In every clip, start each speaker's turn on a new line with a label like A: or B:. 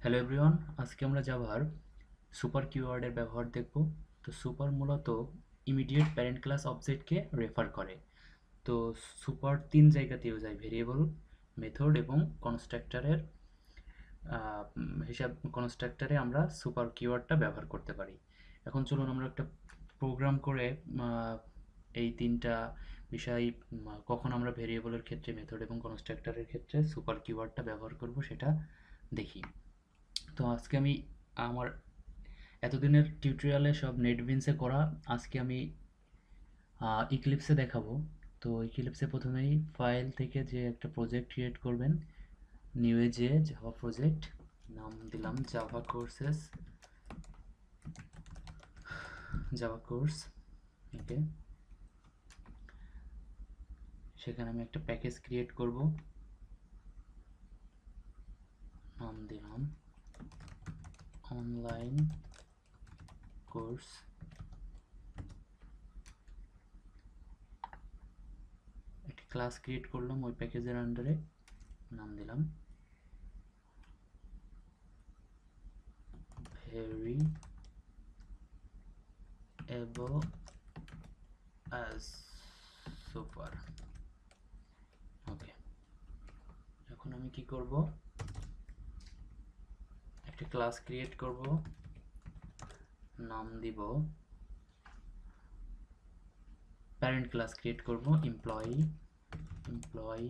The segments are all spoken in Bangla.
A: হ্যালো এভরিওয়ান, আজকে আমরা জাভার সুপার কিওয়ার্ডের ব্যবহার দেখব। তো সুপার মূলত ইমিডিয়েট প্যারেন্ট ক্লাস অবজেক্টকে রেফার করে। তো সুপার তিন জায়গাতে ইউজ হয়: ভেরিয়েবল, মেথড এবং কনস্ট্রাক্টরের হিসাব। কনস্ট্রাক্টরে আমরা সুপার কিওয়ার্ডটা ব্যবহার করতে পারি। এখন চলুন আমরা একটা প্রোগ্রাম করে এই তিনটা বিষয়, কখন আমরা ভেরিয়েবলের ক্ষেত্রে, মেথড এবং কনস্ট্রাক্টরের ক্ষেত্রে সুপার কিওয়ার্ডটা ব্যবহার করব সেটা দেখি। তো আজকে আমি আমার এতদিনের টিউটোরিয়ালে সব নেটবিনসে করা, আজকে আমি ইক্লিপসে দেখাবো। তো ইক্লিপসে প্রথমেই ফাইল থেকে যে একটা প্রজেক্ট ক্রিয়েট করবেন, নিউ এ যে জাভা প্রজেক্ট, নাম দিলাম জাভা কোর্সেস, জাভা কোর্স। ওকে, সেখানে আমি একটা প্যাকেজ ক্রিয়েট করব, নাম দিলাম অনলাইন কোর্স। একটা ক্লাস ক্রিয়েট করলাম ওই প্যাকেজের আন্ডারে, নাম দিলাম variable as super। ওকে, এখন আমি কি করব, একটা ক্লাস ক্রিয়েট করব, নাম দিব, প্যারেন্ট ক্লাস ক্রিয়েট করব এমপ্লয়ি। এমপ্লয়ি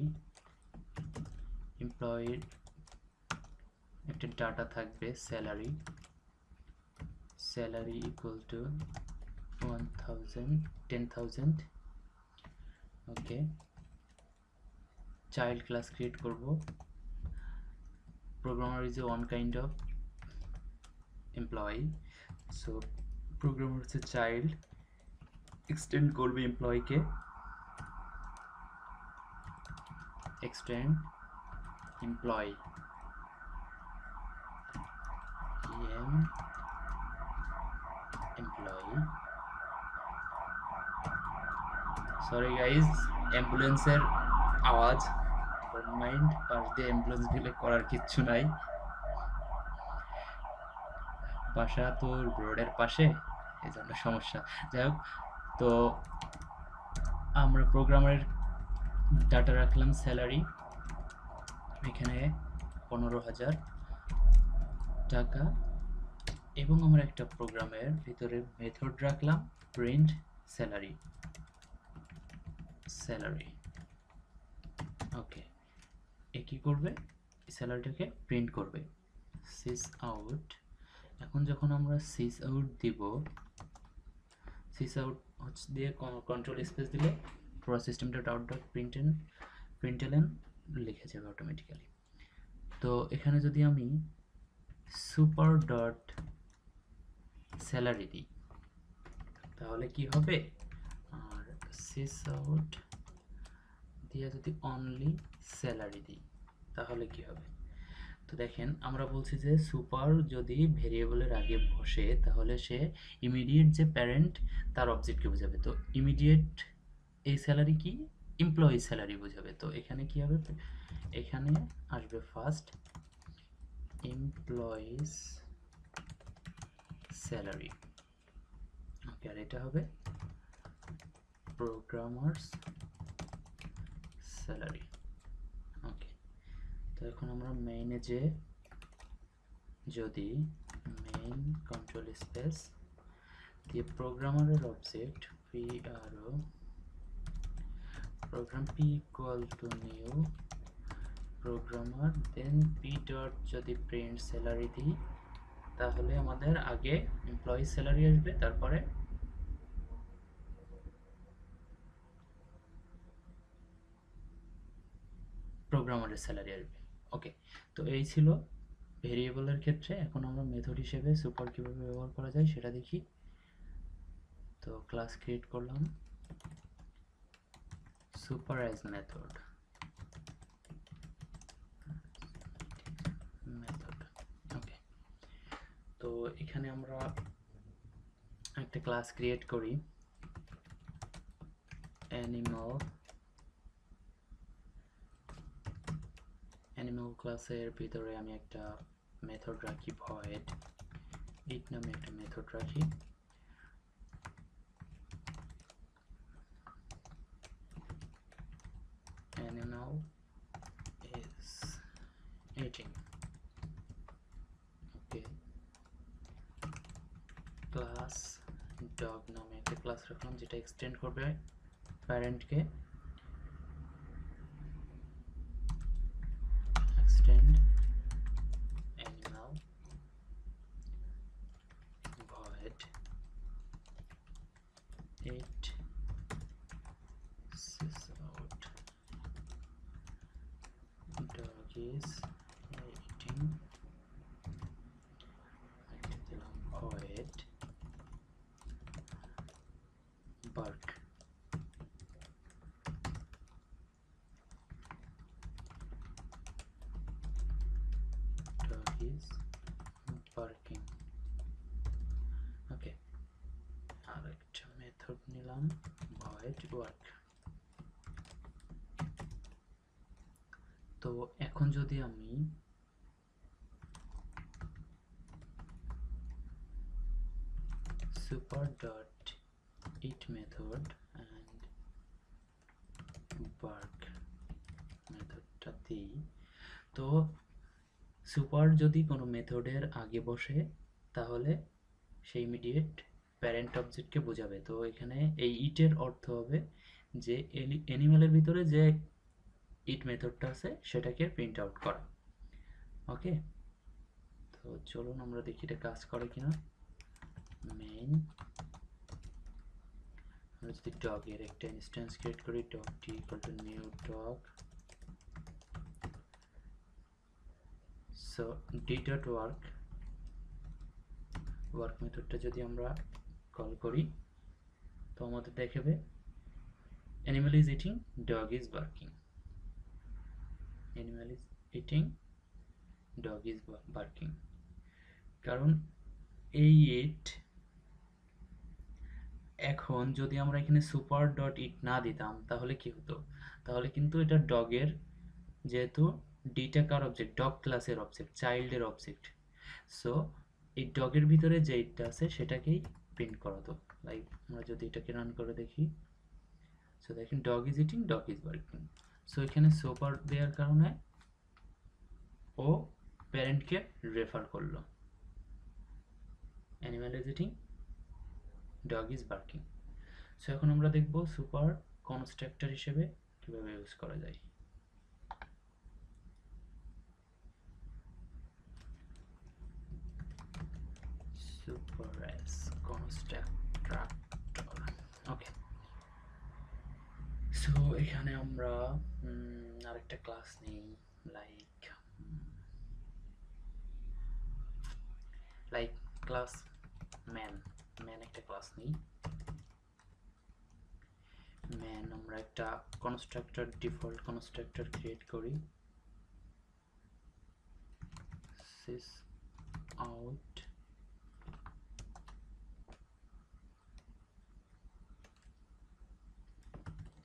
A: এমপ্লয়ির একটা ডাটা থাকবে salary, salary equal to 10,000। Okay, child class create করব, programmer is a one kind of employee, so programmer হচ্ছে চাইল্ড, এক্সটেন্ড করবে এমপ্লয়িকে, extend employee em employee. Sorry guys, অ্যাম্বুলেন্সের আওয়াজ, ডোন্ট মাইন্ড, পাশ দিয়ে অ্যাম্বুলেন্স গেলে করার কিচ্ছু নাই। বাসা তো রোডের পাশে, এই জন্য সমস্যা। যাই হোক, তো আমরা প্রোগ্রামের ডাটা রাখলাম স্যালারি, এখানে 15,000 টাকা, এবং আমরা একটা প্রোগ্রামের ভিতরে মেথড রাখলাম প্রিন্ট স্যালারি, স্যালারি। ওকে, এ কি করবে, স্যালারিটাকে প্রিন্ট করবে, সিস আউট। এখন যখন আমরা সিস আউট দিব, সিস আউট হচ্ছে দিয়ে কন্ট্রোল স্পেস দিলে পুরো সিস্টেমটা ডট ডট প্রিন্টএলএন লিখে যাবে অটোমেটিক্যালি। তো এখানে যদি আমি সুপার ডট স্যালারি দিই তাহলে কি হবে, আর সিস আউট দিয়ে যদি অনলি স্যালারি দিই তাহলে কি হবে। তো দেখেন, আমরা বলছি যে সুপার যদি ভেরিয়েবলের আগে বসে তাহলে সে ইমিডিয়েট যে প্যারেন্ট তার অবজেক্টকে বোঝাবে। তো ইমিডিয়েট এই স্যালারি কি, এমপ্লয়ি স্যালারি বোঝাবে। তো এখানে কি হবে, এখানে আসবে ফার্স্ট এমপ্লয়িজ স্যালারি। ওকে, আর এটা হবে প্রোগ্রামার্স স্যালারি। ওকে, তো এখন আমরা মেইনে যে যদি মেইন কন্ট্রোল স্পেস দিয়ে প্রোগ্রামারের object PRO program p equal to new programmer then p dot যদি print salary দিই তাহলে আমাদের আগে এমপ্লয়ি স্যালারি আসবে, তারপরে প্রোগ্রামারের স্যালারি আসবে। ওকে, তো এই ছিল ভেরিয়েবলের ক্ষেত্রে। এখন আমরা মেথড হিসেবে সুপার কিভাবে ব্যবহার করা যায় সেটা দেখি। তো ক্লাস ক্রিয়েট করলাম সুপার অ্যাজ মেথড, ওকে। তো এখানে আমরা একটা ক্লাস ক্রিয়েট করি অ্যানিমাল, অ্যানিমাল ক্লাসের ভিতরে আমি একটা মেথড রাখি ভয়েড ইট নামে একটা মেথড রাখি, and now is eating. Okay, class dog নামে একটা ক্লাস রাখলাম যেটা এক্সটেন্ড করবে প্যারেন্টকে, extend animal void it sys out dog is eating, একটা দিলাম void bark, dog is barking. ওকে, আর একটা মেথড নিলাম void work। তো এখন যদি আমি super dot eat method and bark মেথডটা দিই, তো সুপার যদি কোনো মেথডের আগে বসে তাহলে সেই ইমিডিয়েট প্যারেন্ট অবজেক্টকে বোঝাবে। তো এখানে এই ইটের অর্থ হবে যে অ্যানিমালের ভিতরে যে ইট মেথডটা আছে সেটাকে প্রিন্ট আউট করা। ওকে, তো চলুন আমরা দেখি এটা কাজ করে কিনা। মেইন, আমরা যদি ডগের একটা ইনস্ট্যান্স ক্রিয়েট করি, dog T equal to new dog, so D dot work, work মেথডটা যদি আমরা কল করি তো আমাদের দেখাবে animal is eating, dog is barking, animal is eating, dog is barking. কারণ এই ইট, এখন যদি আমরা এখানে সুপার ডট ইট না দিতাম তাহলে কি হতো, তাহলে কিন্তু এটা ডগের, যেহেতু ডিটা কার অবজেক্ট, ডগ ক্লাসের অবজেক্ট, চাইল্ডের অবজেক্ট, সো এই ডগের ভিতরে যে ইটটা আছে সেটাকেই প্রিন্ট করাতো। লাইক আমরা যদি এটাকে রান করে দেখি, সো দেখেন dog is eating, dog is barking. So এখানে সুপার দেওয়ার কারণে ও প্যারেন্টকে রেফার করলো, animal is eating, dog is barking. So এখন আমরা দেখব সুপার কনস্ট্রাক্টর হিসেবে কিভাবে ইউজ করা যায়। Super as constructor. Okay, so এখানে আমরা আরেকটা ক্লাস নেই, লাইক ক্লাস ম্যান, ম্যান একটা ক্লাস নেই। ম্যান আমরা একটা কনস্ট্রাক্টর, ডিফল্ট কনস্ট্রাক্টর ক্রিয়েট করি, sys out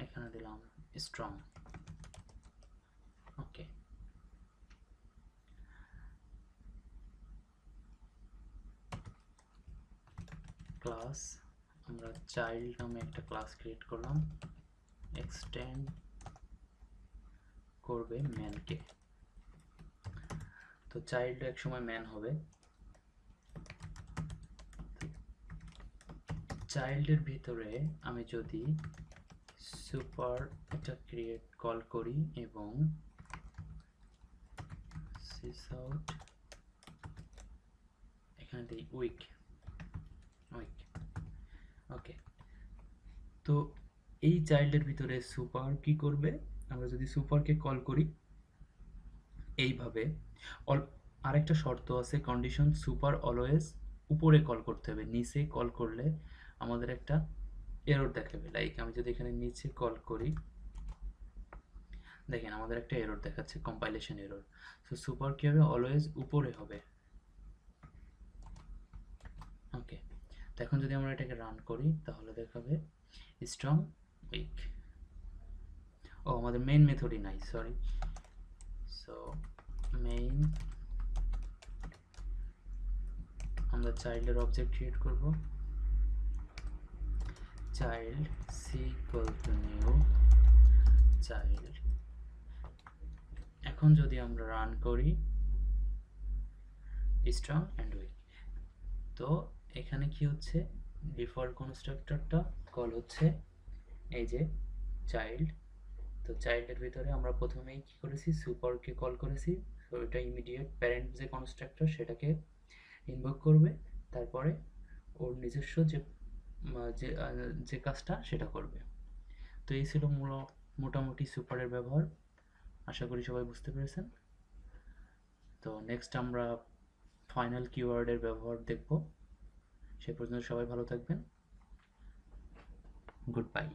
A: এখানে দিলাম স্ট্রং। ওকে, ক্লাস আমরা চাইল্ড নামে একটা ক্লাস ক্রিয়েট করলাম, এক্সটেন্ড করবে ম্যানকে। তো চাইল্ড এক সময় ম্যান হবে, চাইল্ডের ভিতরে আমি যদি সুপার এটা ক্রিয়েট কল করি এবং sys out এখানে দিই উইক, উইক। ওকে, তো এই চাইল্ডের ভিতরে সুপার কি করবে, আমরা যদি সুপারকে কল করি এইভাবে, আরেকটা শর্ত আছে, কন্ডিশন, সুপার অলওয়েজ উপরে কল করতে হবে, নিচে কল করলে আমাদের একটা এরর দেখাবে। লাইক আমি যদি এখানে নিচে কল করি, দেখেন আমাদের একটা এরর দেখাচ্ছে, compilation error. So super key হবে, অলওয়েজ উপরে হবে। ওকে, তো এখন যদি আমরা এটাকে রান করি তাহলে দেখাবে স্ট্রং, উইক। ও আমাদের মেইন মেথডই নাই, সরি। সো মেইন আমরা চাইল্ডের অবজেক্ট ক্রিয়েট করব, child C equal to new child. এখন যদি আমরা রান করি স্ট্রং অ্যান্ড উইক, তো এখানে কি হচ্ছে, ডিফল্ট কনস্ট্রাক্টরটা কল হচ্ছে এই যে চাইল্ড। তো চাইল্ডের ভিতরে আমরা প্রথমেই কি করেছি, সুপারকে কল করেছি, তো এটা ইমিডিয়েট প্যারেন্ট যে কনস্ট্রাক্টর সেটাকে ইনভোক করবে, তারপরে ওর নিজস্ব যে কাজটা সেটা করবে। তো এই ছিল মোটামুটি সুপারের ব্যবহার। আশা করি সবাই বুঝতে পেরেছেন। তো নেক্সট আমরা ফাইনাল কিওয়ার্ডের ব্যবহার দেখব। সে পর্যন্ত সবাই ভালো থাকবেন। Good bye.